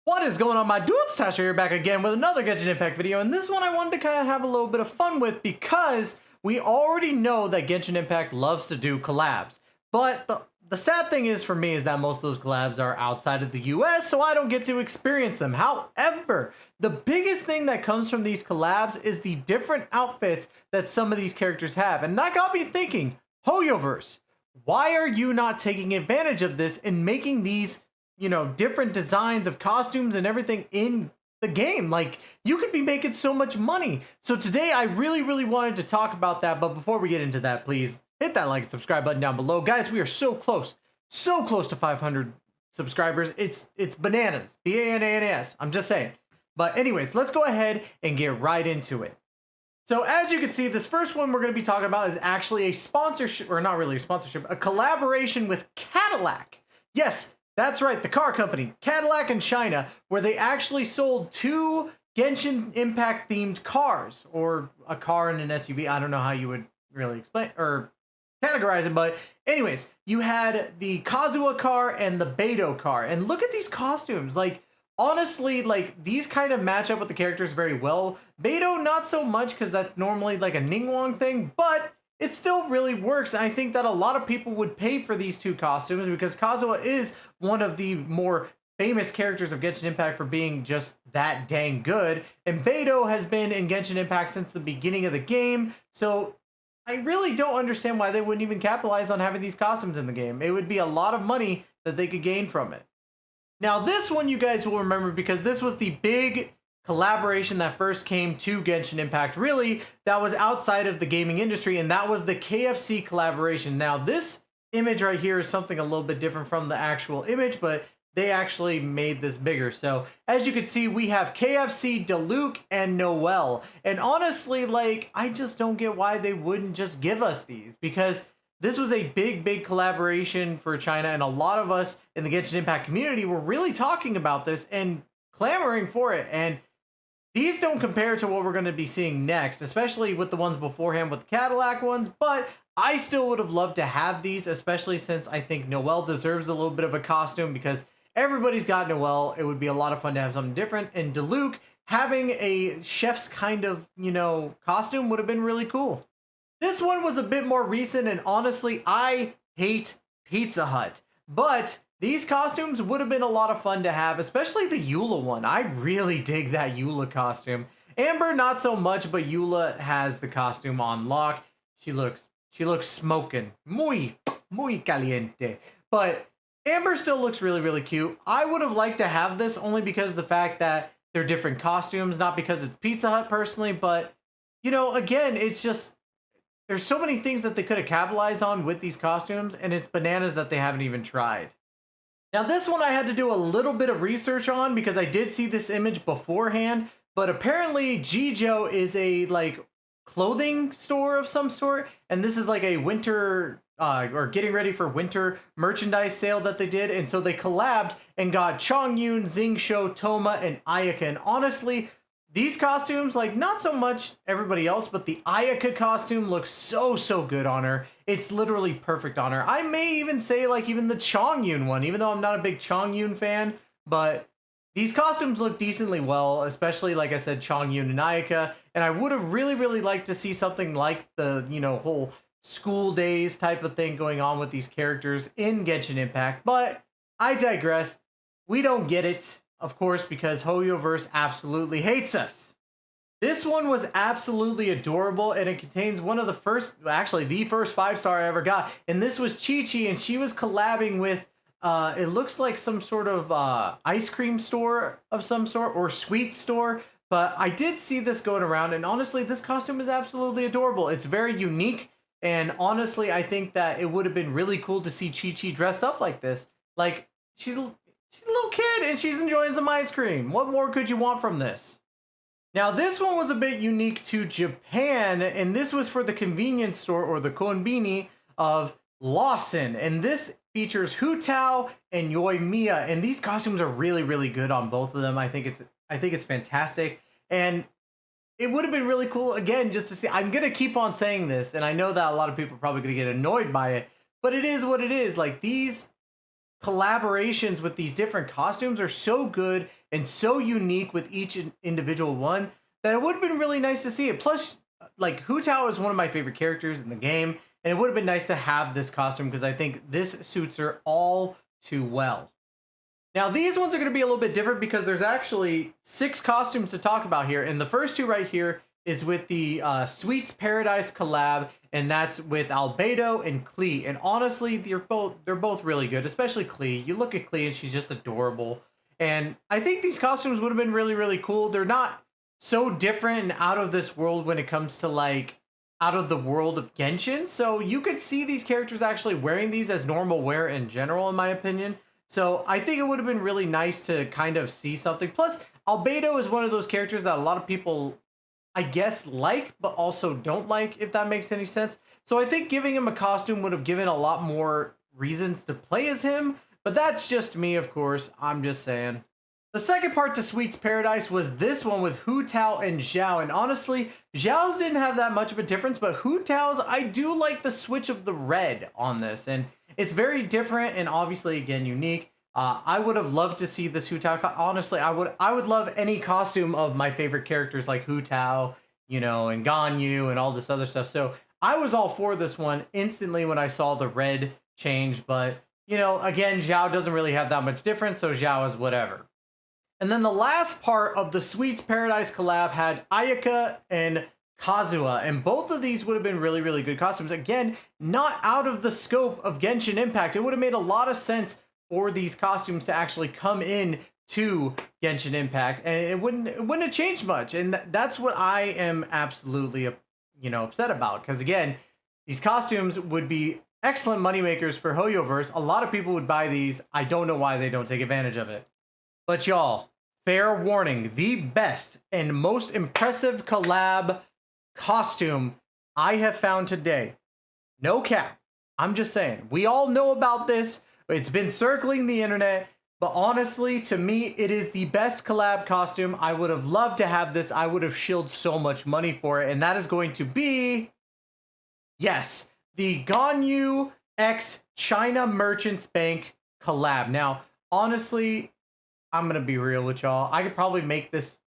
What is going on, my dudes? Tasha here, back again with another Genshin Impact video, and this one I wanted to kind of have a little bit of fun with because we already know that Genshin Impact loves to do collabs. But the sad thing is for me is that most of those collabs are outside of the US, so I don't get to experience them. However, the biggest thing that comes from these collabs is the different outfits that some of these characters have. And that got me thinking, Hoyoverse, why are you not taking advantage of this and making these different designs of costumes and everything in the game? Like, you could be making so much money. So today I really wanted to talk about that. But before we get into that, please hit that like and subscribe button down below. Guys, we are so close to 500 subscribers. It's bananas. B-A-N-A-N-A-S. I'm just saying. But anyways, let's go ahead and get right into it. So as you can see, this first one we're going to be talking about is actually a sponsorship, or not really a sponsorship, a collaboration with Cadillac. Yes, that's right, the car company, Cadillac in China, where they actually sold 2 Genshin Impact themed cars, or a car and an SUV. I don't know how you would really explain or categorize it, but anyways, you had the Kazua car and the Albedo car, and look at these costumes. Like, honestly, like, these kind of match up with the characters very well. Albedo, not so much, because that's normally like a Ningguang thing, but it still really works. I think that a lot of people would pay for these 2 costumes because Kazua is one of the more famous characters of Genshin Impact for being just that dang good. And Albedo has been in Genshin Impact since the beginning of the game. So I really don't understand why they wouldn't even capitalize on having these costumes in the game. It would be a lot of money that they could gain from it. Now this one you guys will remember because this was the big collaboration that first came to Genshin Impact, really, that was outside of the gaming industry, and that was the KFC collaboration. Now this image right here is something a little bit different from the actual image, but they actually made this bigger. So as you can see, we have KFC, Diluc, and Noelle. And honestly, like, I just don't get why they wouldn't just give us these, because this was a big collaboration for China, and a lot of us in the Genshin Impact community were really talking about this and clamoring for it. And these don't compare to what we're going to be seeing next, especially with the ones beforehand with the Cadillac ones, but I still would have loved to have these, especially since I think Noelle deserves a little bit of a costume because everybody's got Noelle. It would be a lot of fun to have something different, and Diluc having a chef's kind of, costume would have been really cool. This one was a bit more recent, and honestly, I hate Pizza Hut, but these costumes would have been a lot of fun to have, especially the Eula one. I really dig that Eula costume. Amber, not so much, but Eula has the costume on lock. She looks smoking. Muy caliente. But Amber still looks really cute. I would have liked to have this only because of the fact that they're different costumes, not because it's Pizza Hut personally, but, again, it's just, there's so many things that they could have capitalized on with these costumes, and it's bananas that they haven't even tried. Now this one I had to do a little bit of research on because I did see this image beforehand, but apparently Jijo is a clothing store of some sort, and this is like a winter or getting ready for winter merchandise sale that they did, and so they collabed and got Chongyun, Xingqiu, Toma, and Ayaka. And honestly, these costumes, like, not so much everybody else, but the Ayaka costume looks so good on her. It's literally perfect on her. I may even say, like, even the Chongyun one, even though I'm not a big Chongyun fan, but these costumes look decently well, especially, like I said, Chongyun and Ayaka. And I would have really liked to see something like the, whole school days type of thing going on with these characters in Genshin Impact. But I digress. We don't get it, of course, because Hoyoverse absolutely hates us. This one was absolutely adorable, and it contains one of the first, actually the first 5-star I ever got, and this was Chi-Chi, and she was collabing with, it looks like some sort of ice cream store of some sort, or sweet store, but I did see this going around, and honestly, this costume is absolutely adorable. It's very unique, and honestly, I think that it would have been really cool to see Chi-Chi dressed up like this. Like, she's a little kid and she's enjoying some ice cream. What more could you want from this? Now this one was a bit unique to Japan, and this was for the convenience store, or the konbini, of Lawson, and this features Hu Tao and Yoimiya, and these costumes are really good on both of them. I think it's fantastic, and it would have been really cool, again, just to see. I'm gonna keep on saying this, and I know that a lot of people are probably gonna get annoyed by it, but it is what it is. Like, these collaborations with these different costumes are so good and so unique with each individual one that it would have been really nice to see it. Plus, like, Hu Tao is one of my favorite characters in the game, and it would have been nice to have this costume because I think this suits her all too well. Now, these ones are going to be a little bit different because there's actually 6 costumes to talk about here, and the first 2 right here is with the Sweets Paradise collab, and that's with Albedo and Klee. And honestly, they're both really good, especially Klee. You look at Klee and she's just adorable. And I think these costumes would have been really, really cool. They're not so different and out of this world when it comes to, like, out of the world of Genshin. So you could see these characters actually wearing these as normal wear in general, in my opinion. So I think it would have been really nice to kind of see something. Plus, Albedo is one of those characters that a lot of people, I guess, like, but also don't like, if that makes any sense. So I think giving him a costume would have given a lot more reasons to play as him, but that's just me, of course. I'm just saying. The second part to Sweets Paradise was this one with Hu Tao and Zhao, and honestly, Zhao's didn't have that much of a difference, but Hu Tao's, I do like the switch of the red on this, and it's very different and obviously, again, unique. I would have loved to see this Hu Tao. Honestly, I would love any costume of my favorite characters like Hu Tao, you know, and Ganyu and all this other stuff. So I was all for this one instantly when I saw the red change. But, you know, again, Zhao doesn't really have that much difference, so Zhao is whatever. And then the last part of the Sweets Paradise collab had Ayaka and Kazua, and both of these would have been really, really good costumes. Again, not out of the scope of Genshin Impact. It would have made a lot of sense for these costumes to actually come in to Genshin Impact, and it wouldn't have changed much. And that's what I am absolutely, you know, upset about, because again, these costumes would be excellent moneymakers for Hoyoverse. A lot of people would buy these. I don't know why they don't take advantage of it. But y'all, fair warning, the best and most impressive collab costume I have found today. No cap. I'm just saying. We all know about this. It's been circling the internet. But honestly, to me, it is the best collab costume. I would have loved to have this. I would have shilled so much money for it. And that is going to be, yes, the Ganyu X China Merchants Bank collab. Now, honestly, I'm going to be real with y'all. I could probably make this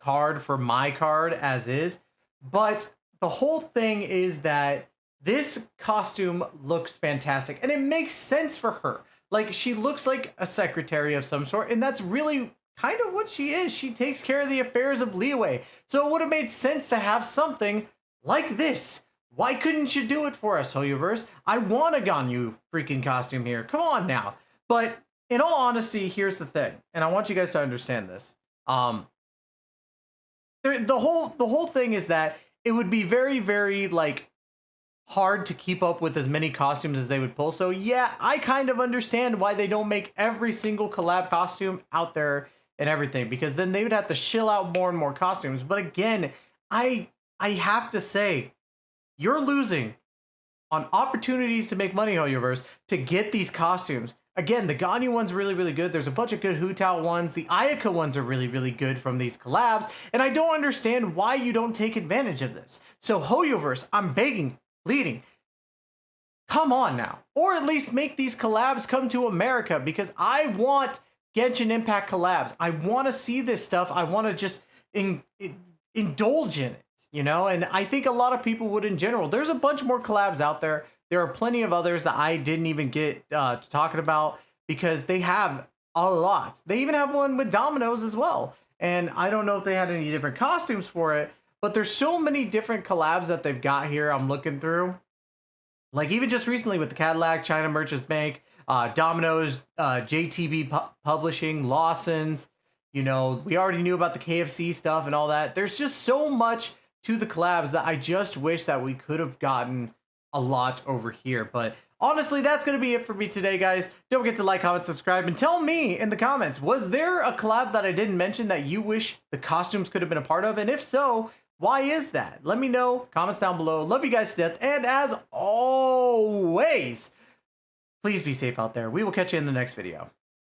card for my card as is. But the whole thing is that this costume looks fantastic. And it makes sense for her. Like, she looks like a secretary of some sort. And that's really kind of what she is. She takes care of the affairs of Liyue. So it would have made sense to have something like this. Why couldn't you do it for us, Hoyoverse? I want a Ganyu freaking costume here. Come on now. But in all honesty, here's the thing, and I want you guys to understand this. The whole thing is that it would be very, very, like, hard to keep up with as many costumes as they would pull. So yeah, I kind of understand why they don't make every single collab costume out there and everything, because then they would have to shill out more and more costumes. But again, I have to say, you're losing on opportunities to make money, Hoyoverse, to get these costumes. Again, the Ganyu one's really, really good. There's a bunch of good Hu Tao ones. The Ayaka ones are really, really good from these collabs. And I don't understand why you don't take advantage of this. So Hoyoverse, I'm begging, pleading, come on now. Or at least make these collabs come to America, because I want Genshin Impact collabs. I want to see this stuff. I want to just indulge in it, you know? And I think a lot of people would in general. There's a bunch more collabs out there. There are plenty of others that I didn't even get to talking about, because they have a lot. They even have one with Dominoes as well. And I don't know if they had any different costumes for it, but there's so many different collabs that they've got here I'm looking through. Like even just recently with the Cadillac, China Merchants Bank, Dominoes, JTB Publishing, Lawson's. You know, we already knew about the KFC stuff and all that. There's just so much to the collabs that I just wish that we could have gotten a lot over here. But honestly, that's going to be it for me today, guys. Don't forget to like, comment, subscribe, and tell me in the comments, was there a collab that I didn't mention that you wish the costumes could have been a part of? And if so, why is that? Let me know. Comments down below. Love you guys to death. And as always, please be safe out there. We will catch you in the next video.